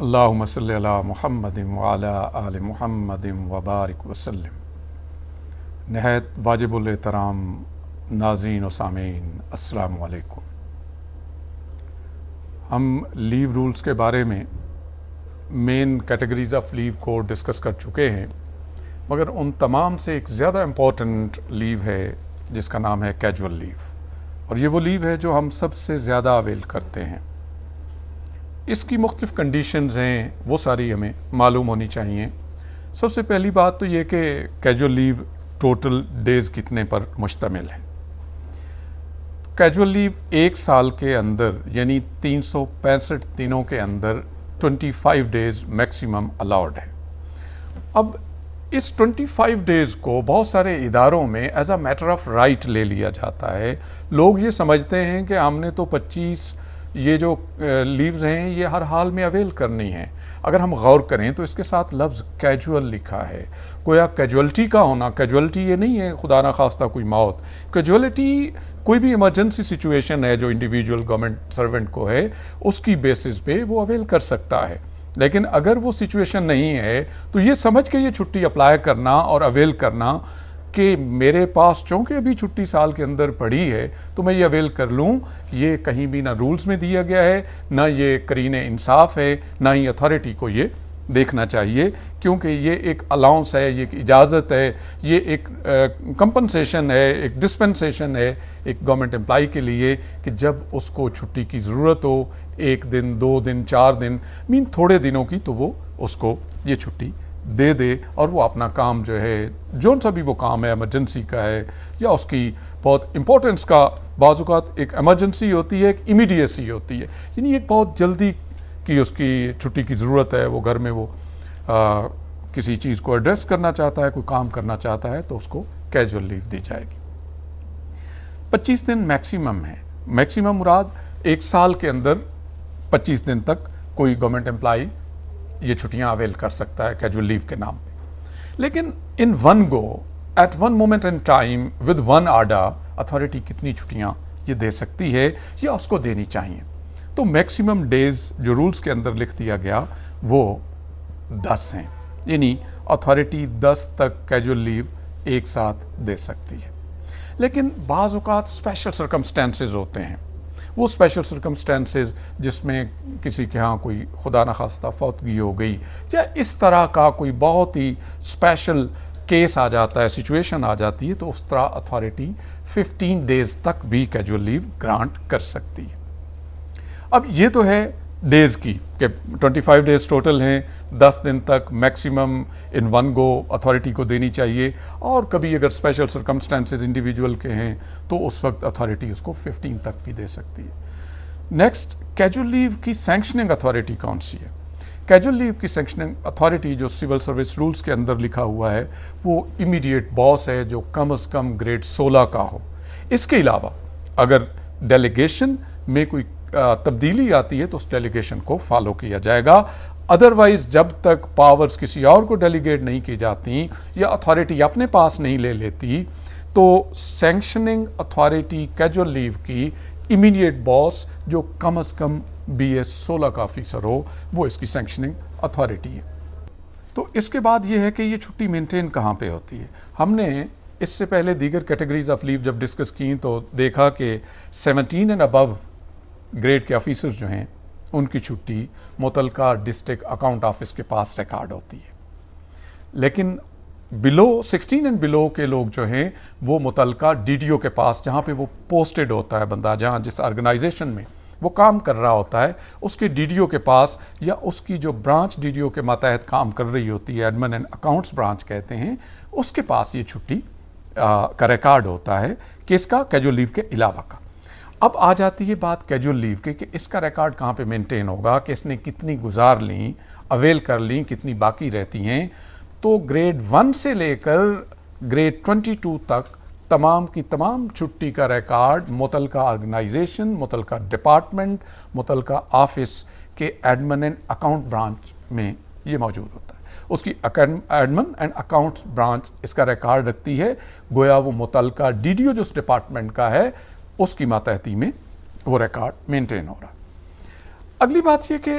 اللہم صلی علی محمد وعلی آل محمد وبارک وسلم۔ نہایت واجب الاحترام ناظرین و سامعین، السلام علیکم۔ ہم لیو رولز کے بارے میں مین کیٹیگریز آف لیو کو ڈسکس کر چکے ہیں، مگر ان تمام سے ایک زیادہ امپورٹنٹ لیو ہے جس کا نام ہے کیجول لیو، اور یہ وہ لیو ہے جو ہم سب سے زیادہ اویل کرتے ہیں۔ اس کی مختلف کنڈیشنز ہیں، وہ ساری ہمیں معلوم ہونی چاہیے۔ سب سے پہلی بات تو یہ کہ کیجول لیو ٹوٹل ڈیز کتنے پر مشتمل ہے۔ کیجول لیو ایک سال کے اندر یعنی 365 دنوں کے اندر 25 ڈیز میکسیمم الاؤڈ ہے۔ اب اس 25 ڈیز کو بہت سارے اداروں میں as a matter of right لے لیا جاتا ہے۔ لوگ یہ سمجھتے ہیں کہ ہم نے تو 25 یہ جو لیوز ہیں یہ ہر حال میں اویل کرنی ہیں۔ اگر ہم غور کریں تو اس کے ساتھ لفظ کیجول لکھا ہے، گویا کیجولٹی کا ہونا، کیجولٹی یہ نہیں ہے خدا نہ خواستہ کوئی موت، کیجولٹی کوئی بھی ایمرجنسی سچویشن ہے جو انڈیویجول گورنمنٹ سرونٹ کو ہے، اس کی بیسس پہ وہ اویل کر سکتا ہے۔ لیکن اگر وہ سچویشن نہیں ہے تو یہ سمجھ کے یہ چھٹی اپلائی کرنا اور اویل کرنا کہ میرے پاس چونکہ ابھی چھٹی سال کے اندر پڑی ہے تو میں یہ اویل کر لوں، یہ کہیں بھی نہ رولز میں دیا گیا ہے، نہ یہ قرین انصاف ہے، نہ ہی اتھارٹی کو یہ دیکھنا چاہیے، کیونکہ یہ ایک الاؤنس ہے، یہ ایک اجازت ہے، یہ ایک کمپنسیشن ہے، ایک ڈسپنسیشن ہے ایک گورنمنٹ امپلائی کے لیے کہ جب اس کو چھٹی کی ضرورت ہو، 1 دن 2 دن 4 دن تھوڑے دنوں کی، تو وہ اس کو یہ چھٹی دے دے اور وہ اپنا کام جو ہے، جون سا بھی وہ کام ہے، ایمرجنسی کا ہے یا اس کی بہت امپورٹنس کا، بعض اوقات ایک ایمرجنسی ہوتی ہے، ایک امیڈیسی ہوتی ہے، یعنی ایک بہت جلدی کی اس کی چھٹی کی ضرورت ہے، وہ گھر میں وہ کسی چیز کو ایڈریس کرنا چاہتا ہے، کوئی کام کرنا چاہتا ہے، تو اس کو کیجول لیو دی جائے گی۔ 25 دن میکسیمم ہے، میکسیمم مراد ایک سال کے اندر 25 دن تک کوئی گورنمنٹ امپلائی یہ چھٹیاں اویل کر سکتا ہے کیجول لیو کے نام پہ۔ لیکن in one go at one moment in time with one order authority کتنی چھٹیاں یہ دے سکتی ہے یا اس کو دینی چاہیے؟ تو میکسیمم ڈیز جو رولز کے اندر لکھ دیا گیا وہ 10 ہیں، یعنی اتھارٹی 10 تک کیجول لیو ایک ساتھ دے سکتی ہے۔ لیکن بعض اوقات اسپیشل سرکمسٹانسز ہوتے ہیں، وہ اسپیشل سرکمسٹانسز جس میں کسی کے ہاں کوئی خدا نخواستہ فوتگی ہو گئی یا اس طرح کا کوئی بہت ہی اسپیشل کیس آ جاتا ہے، سچویشن آ جاتی ہے، تو اس طرح اتھارٹی 15 ڈیز تک بھی کیجول لیو گرانٹ کر سکتی ہے۔ اب یہ تو ہے ڈیز کی کہ 25 ڈیز ٹوٹل ہیں، 10 دن تک میکسیمم ان ون گو اتھارٹی کو دینی چاہیے، اور کبھی اگر اسپیشل سرکمسٹانسز انڈیویجول کے ہیں تو اس وقت اتھارٹی اس کو 15 تک بھی دے سکتی ہے۔ نیکسٹ، کیجول لیو کی سینکشننگ اتھارٹی کون سی ہے؟ کیجول لیو کی سینکشننگ اتھارٹی جو سول سروس رولز کے اندر لکھا ہوا ہے وہ امیڈیٹ باس ہے جو کم از کم گریڈ 16 کا ہو۔ اس کے علاوہ اگر ڈیلیگیشن میں کوئی تبدیلی آتی ہے تو اس ڈیلیگیشن کو فالو کیا جائے گا، ادروائز جب تک پاورز کسی اور کو ڈیلیگیٹ نہیں کی جاتی یا اتھارٹی اپنے پاس نہیں لے لیتی تو سینکشننگ اتھارٹی کیجول لیو کی امیڈیٹ باس جو کم از کم BS 16 کا آفیسر ہو، وہ اس کی سینکشننگ اتھارٹی ہے۔ تو اس کے بعد یہ ہے کہ یہ چھٹی مینٹین کہاں پہ ہوتی ہے؟ ہم نے اس سے پہلے دیگر کیٹیگریز آف لیو جب ڈسکس کی تو دیکھا کہ 17 اینڈ ابو گریڈ کے آفیسر جو ہیں ان کی چھٹی متعلقہ ڈسٹرکٹ اکاؤنٹ آفس کے پاس ریکارڈ ہوتی ہے، لیکن بلو 16 اینڈ بلو کے لوگ جو ہیں وہ متعلقہ DDO کے پاس، جہاں پہ وہ پوسٹڈ ہوتا ہے بندہ، جہاں جس آرگنائزیشن میں وہ کام کر رہا ہوتا ہے، اس کے DDO کے پاس یا اس کی جو برانچ DDO کے ماتحت کام کر رہی ہوتی ہے، ایڈمن اینڈ اکاؤنٹس برانچ کہتے ہیں، اس کے پاس یہ چھٹی کا ریکارڈ ہوتا ہے کہ اس کا کیجول لیو کے علاوہ کا۔ اب آ جاتی ہے بات کیجول لیو کے کہ اس کا ریکارڈ کہاں پہ مینٹین ہوگا، کہ اس نے کتنی گزار لیں، اویل کر لیں، کتنی باقی رہتی ہیں۔ تو گریڈ 1 سے لے کر گریڈ 22 تک تمام کی تمام چھٹی کا ریکارڈ متعلقہ آرگنائزیشن، متعلقہ ڈپارٹمنٹ، متعلقہ آفس کے ایڈمن اینڈ اکاؤنٹ برانچ میں یہ موجود ہوتا ہے۔ اس کی ایڈمن اینڈ اکاؤنٹس برانچ اس کا ریکارڈ رکھتی ہے، گویا وہ متعلقہ DDO جو اس ڈپارٹمنٹ کا ہے اس کی ماتحتی میں وہ ریکارڈ مینٹین ہو رہا ہے۔ اگلی بات یہ کہ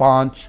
5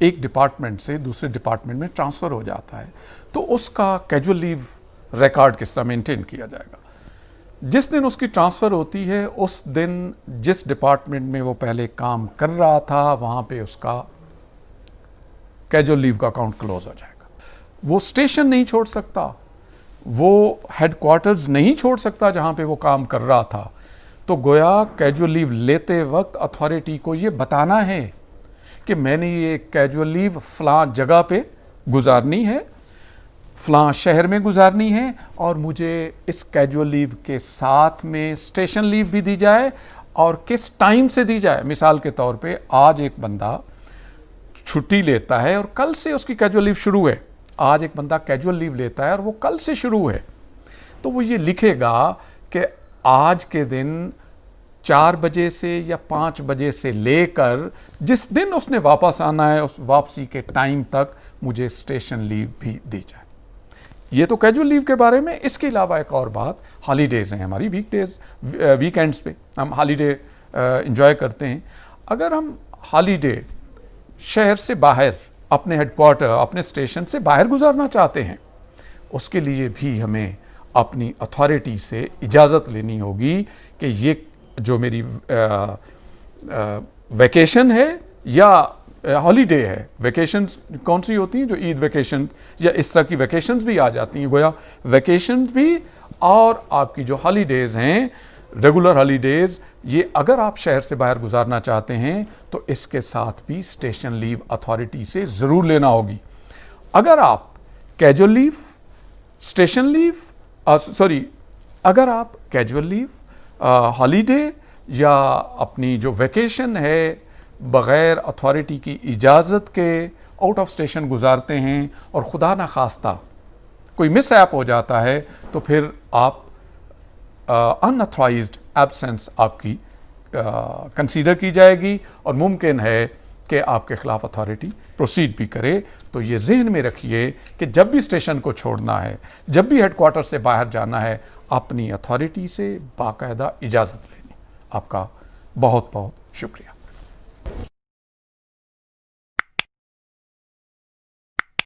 ایک ڈپارٹمنٹ سے دوسرے ڈپارٹمنٹ میں ٹرانسفر ہو جاتا ہے تو اس کا کیجول لیو ریکارڈ کس طرح مینٹین کیا جائے گا؟ جس دن اس کی ٹرانسفر ہوتی ہے اس دن جس ڈپارٹمنٹ میں وہ پہلے کام کر رہا تھا وہاں پہ اس کا کیجول لیو کا اکاؤنٹ کلوز ہو جائے گا. وہ اسٹیشن نہیں چھوڑ سکتا, وہ ہیڈ کوارٹرز نہیں چھوڑ سکتا جہاں پہ وہ کام کر رہا تھا. تو گویا کیجول لیو لیتے وقت اتھارٹی کو یہ بتانا ہے کہ میں نے یہ کیجول لیو فلاں جگہ پہ گزارنی ہے, فلاں شہر میں گزارنی ہے, اور مجھے اس کیجول لیو کے ساتھ میں اسٹیشن لیو بھی دی جائے اور کس ٹائم سے دی جائے. مثال کے طور پہ آج ایک بندہ چھٹی لیتا ہے اور کل سے اس کی کیجول لیو شروع ہے, آج ایک بندہ کیجول لیو لیتا ہے اور وہ کل سے شروع ہے, تو وہ یہ لکھے گا کہ آج کے دن 4 بجے سے یا 5 بجے سے لے کر جس دن اس نے واپس آنا ہے اس واپسی کے ٹائم تک مجھے اسٹیشن لیو بھی دی جائے. یہ تو کیجول لیو کے بارے میں. اس کے علاوہ ایک اور بات, ہالیڈیز ہیں ہماری, ویک ڈیز, ویکینڈز پہ ہم ہالیڈے انجوائے کرتے ہیں. اگر ہم ہالیڈے شہر سے باہر اپنے ہیڈ کوارٹر اپنے اسٹیشن سے باہر گزارنا چاہتے ہیں, اس کے لیے بھی ہمیں اپنی اتھارٹی سے اجازت لینی ہوگی کہ یہ جو میری ویکیشن ہے یا ہالیڈے ہے. ویکیشنز کون سی ہوتی ہیں؟ جو عید ویکیشن یا اس طرح کی ویکیشنز بھی آ جاتی ہیں. گویا ویکیشنز بھی اور آپ کی جو ہالیڈیز ہیں ریگولر ہالیڈیز, یہ اگر آپ شہر سے باہر گزارنا چاہتے ہیں تو اس کے ساتھ بھی اسٹیشن لیو اتھارٹی سے ضرور لینا ہوگی. اگر آپ کیجول لیو, اسٹیشن لیو, اگر آپ کیجول لیو, ہالیڈے یا اپنی جو ویکیشن ہے بغیر اتھارٹی کی اجازت کے آؤٹ آف اسٹیشن گزارتے ہیں اور خدا نخواستہ کوئی مس ایپ ہو جاتا ہے تو پھر آپ ان اتھرائزڈ ایبسنس آپ کی کنسیڈر کی جائے گی اور ممکن ہے کہ آپ کے خلاف اتھارٹی پروسیڈ بھی کرے. تو یہ ذہن میں رکھیے کہ جب بھی اسٹیشن کو چھوڑنا ہے, جب بھی ہیڈ کوارٹر سے باہر جانا ہے, اپنی اتھارٹی سے باقاعدہ اجازت لینی. آپ کا بہت بہت شکریہ.